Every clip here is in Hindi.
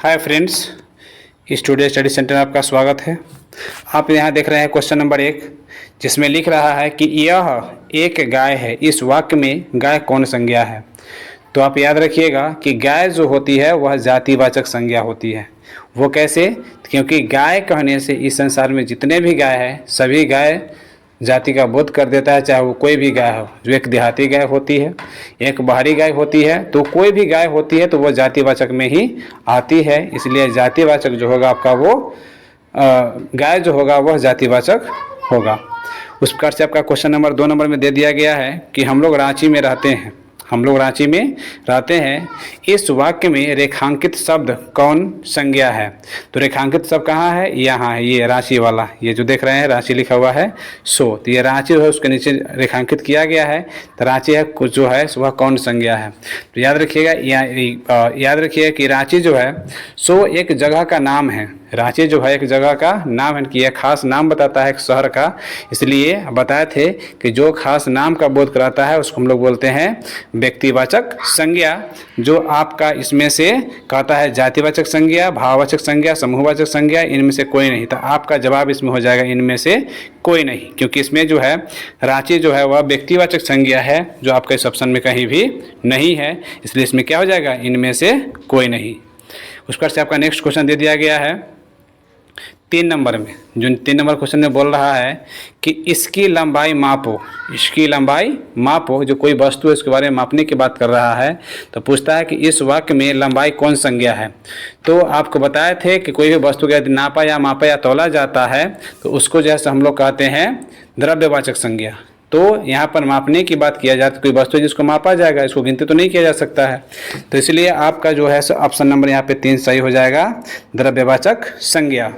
Hi friends, studio study centre में आपका स्वागत है। आप यहाँ देख रहे हैं क्वेश्चन नंबर 1, जिसमें लिख रहा है कि यह एक गाय है। इस वाक्य में गाय कौन संज्ञा है? तो आप याद रखिएगा कि गाय जो होती है वह जातिवाचक संज्ञा होती है। वो कैसे? क्योंकि गाय कहने से इस संसार में जितने भी गाय हैं सभी गाय जाति का बोध कर देता है, चाहे वो कोई भी गाय हो। जो एक देहाती गाय होती है, एक बाहरी गाय होती है, तो कोई भी गाय होती है तो वो जातिवाचक में ही आती है। इसलिए जातिवाचक जो होगा आपका वो गाय जो होगा वह जातिवाचक होगा। उस प्रकार से आपका क्वेश्चन नंबर 2 नंबर में दे दिया गया है कि हम लोग रांची में रहते हैं। हम लोग रांची में रहते हैं। इस वाक्य में रेखांकित शब्द कौन संज्ञा है? तो रेखांकित शब्द कहाँ है? यहाँ है, ये रांची वाला, ये जो देख रहे हैं रांची लिखा हुआ है सो। तो ये रांची जो है उसके नीचे रेखांकित किया गया है, तो रांची है कुछ जो है वह कौन संज्ञा है। तो याद रखिएगा, याद रखिएगा कि रांची जो है सो एक जगह का नाम है। रांची जो है एक जगह का नाम है कि यह खास नाम बताता है एक शहर का। इसलिए बताए थे कि जो खास नाम का बोध कराता है उसको हम लोग बोलते हैं व्यक्तिवाचक संज्ञा। जो आपका इसमें से कहता है जातिवाचक संज्ञा, भाववाचक संज्ञा, समूहवाचक संज्ञा, इनमें से कोई नहीं। तो आपका जवाब इसमें हो जाएगा इनमें से कोई नहीं, क्योंकि इसमें जो है रांची जो है वह व्यक्तिवाचक संज्ञा है, जो आपका इस ऑप्शन में कहीं भी नहीं है। इसलिए इसमें क्या हो जाएगा? इनमें से कोई नहीं। उस पर से आपका नेक्स्ट क्वेश्चन दे दिया गया है 3 नंबर में। जो 3 नंबर क्वेश्चन में बोल रहा है कि इसकी लंबाई मापो। इसकी लंबाई मापो, जो कोई वस्तु है उसके बारे में मापने की बात कर रहा है। तो पूछता है कि इस वाक्य में लंबाई कौन संज्ञा है। तो आपको बताए थे कि कोई भी वस्तु का यदि नापा या मापा या तौला जाता है तो उसको जैसे हम लोग कहते हैं द्रव्यवाचक संज्ञा। तो यहाँ पर मापने की बात किया जाए तो कोई वस्तु जिसको मापा जाएगा, इसको गिनती तो नहीं किया जा सकता है। तो इसलिए आपका जो है ऑप्शन नंबर यहाँ पे 3 सही हो जाएगा, द्रव्यवाचक संज्ञा।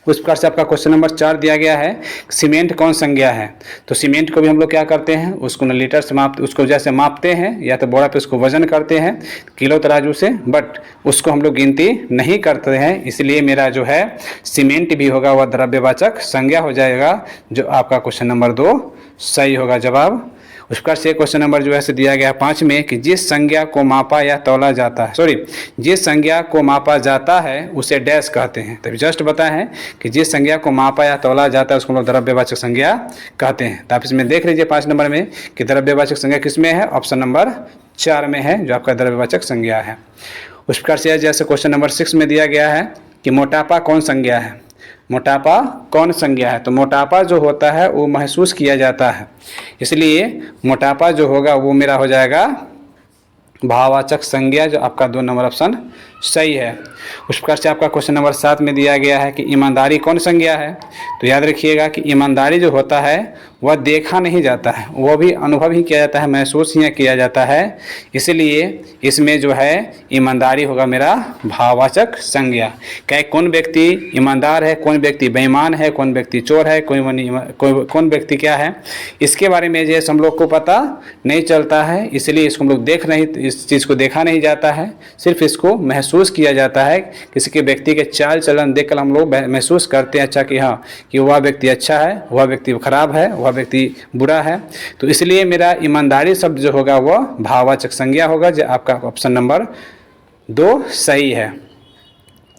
उस प्रकार से आपका क्वेश्चन नंबर 4 दिया गया है, सीमेंट कौन संज्ञा है। तो सीमेंट को भी हम लोग क्या करते हैं, उसको न लीटर से उसको जैसे मापते हैं या तो बोरा पे उसको वजन करते हैं किलो तराजू से, बट उसको हम लोग गिनती नहीं करते हैं। इसलिए मेरा जो है सीमेंट भी होगा वह द्रव्यवाचक संज्ञा हो जाएगा, जो आपका क्वेश्चन नंबर 2 सही होगा जवाब। उस प्रकार से क्वेश्चन नंबर जो है दिया गया 5 में कि जिस संज्ञा को मापा या तौला जाता है, जिस संज्ञा को मापा जाता है उसे डैश कहते हैं। तभी जस्ट बताए हैं कि जिस संज्ञा को मापा या तौला जाता है उसको हम लोग द्रव्यवाचक संज्ञा कहते हैं। तो आप इसमें देख लीजिए 5 नंबर में कि द्रव्यवाचक संज्ञा किस में है? ऑप्शन नंबर 4 में है, जो आपका द्रव्यवाचक संज्ञा है। उस प्रकार से जैसे क्वेश्चन नंबर 6 में दिया गया है कि मोटापा कौन संज्ञा है। मोटापा कौन संज्ञा है? तो मोटापा जो होता है वो महसूस किया जाता है, इसलिए मोटापा जो होगा वो मेरा हो जाएगा भाववाचक संज्ञा, जो आपका 2 नंबर ऑप्शन सही है। उस प्रकार से आपका क्वेश्चन नंबर 7 में दिया गया है कि ईमानदारी कौन संज्ञा है। तो याद रखिएगा कि ईमानदारी जो होता है वह देखा नहीं जाता है, वह भी अनुभव ही किया जाता है, महसूस ही किया जाता है। इसलिए इसमें जो है ईमानदारी होगा मेरा भाववाचक संज्ञा। क्या कौन व्यक्ति ईमानदार है, कौन व्यक्ति बेईमान है, कौन व्यक्ति चोर है, कौन व्यक्ति क्या है, इसके बारे में जो हम लोग को पता नहीं चलता है। इसलिए इसको हम लोग इस चीज़ को देखा नहीं जाता है, सिर्फ इसको महसूस किया जाता है। किसी के व्यक्ति के चाल चलन देखकर हम लोग महसूस करते हैं अच्छा कि हाँ कि वह व्यक्ति अच्छा है, वह व्यक्ति खराब है, वह व्यक्ति बुरा है। तो इसलिए मेरा ईमानदारी शब्द जो होगा वह भाववाचक संज्ञा होगा, जो आपका ऑप्शन नंबर 2 सही है।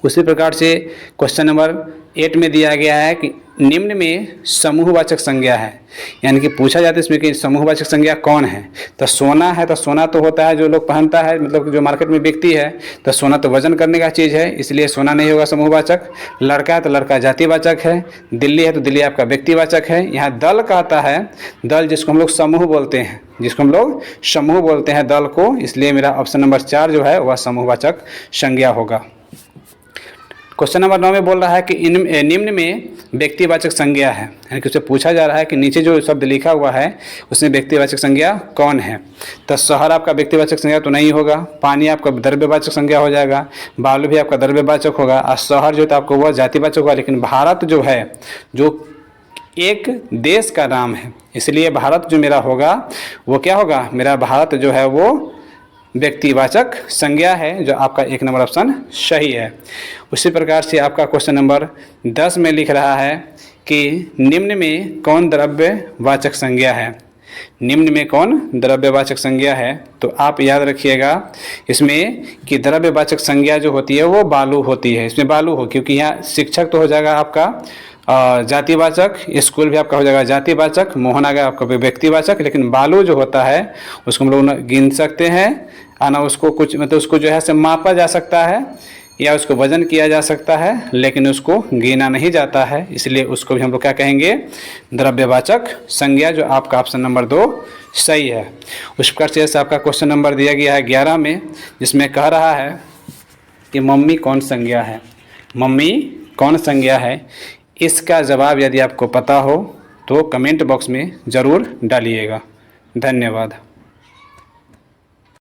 उसी प्रकार से क्वेश्चन नंबर 8 में दिया गया है कि निम्न में समूहवाचक संज्ञा है, यानी कि पूछा जाता है इसमें कि समूहवाचक संज्ञा कौन है। तो सोना है, तो सोना तो होता है जो लोग पहनता है, मतलब जो मार्केट में बिकती है। तो सोना तो वजन करने का चीज़ है, इसलिए सोना नहीं होगा समूहवाचक। लड़का है तो लड़का जातिवाचक है। दिल्ली है तो दिल्ली आपका व्यक्तिवाचक है। यहाँ दल कहता है, दल जिसको हम लोग समूह बोलते हैं, जिसको हम लोग समूह बोलते हैं दल को, इसलिए मेरा ऑप्शन नंबर 4 जो है वह समूहवाचक संज्ञा होगा। क्वेश्चन नंबर 9 में बोल रहा है कि निम्न में व्यक्तिवाचक संज्ञा है, यानी कि उससे पूछा जा रहा है कि नीचे जो शब्द लिखा हुआ है उसमें व्यक्तिवाचक संज्ञा कौन है। तो शहर आपका व्यक्तिवाचक संज्ञा तो नहीं होगा, पानी आपका द्रव्यवाचक संज्ञा हो जाएगा, बालू भी आपका द्रव्यवाचक होगा, और शहर जो तो आपको वह जातिवाचक होगा। लेकिन भारत जो है जो एक देश का नाम है, इसलिए भारत जो मेरा होगा वो क्या होगा, मेरा भारत जो है वो व्यक्तिवाचक संज्ञा है, जो आपका 1 नंबर ऑप्शन सही है। उसी प्रकार से आपका क्वेश्चन नंबर 10 में लिख रहा है कि निम्न में कौन द्रव्यवाचक संज्ञा है। निम्न में कौन द्रव्यवाचक संज्ञा है? तो आप याद रखिएगा इसमें कि द्रव्यवाचक संज्ञा जो होती है वो बालू होती है। इसमें बालू हो, क्योंकि यहाँ शिक्षक तो हो जाएगा आपका जातिवाचक, स्कूल भी आपका हो जाएगा जातिवाचक, मोहन आ गया आपका व्यक्तिवाचक, लेकिन बालू जो होता है उसको हम लोग गिन सकते हैं, ना उसको कुछ मतलब उसको जो है से मापा जा सकता है या उसको वजन किया जा सकता है, लेकिन उसको गिना नहीं जाता है, इसलिए उसको भी हम लोग क्या कहेंगे? द्रव्यवाचक संज्ञा, जो आपका ऑप्शन नंबर 2 सही है। उस प्रकार से आपका क्वेश्चन नंबर दिया गया है 11 में, जिसमें कह रहा है कि मम्मी कौन संज्ञा है? मम्मी कौन संज्ञा है? इसका जवाब यदि आपको पता हो तो कमेंट बॉक्स में ज़रूर डालिएगा। धन्यवाद।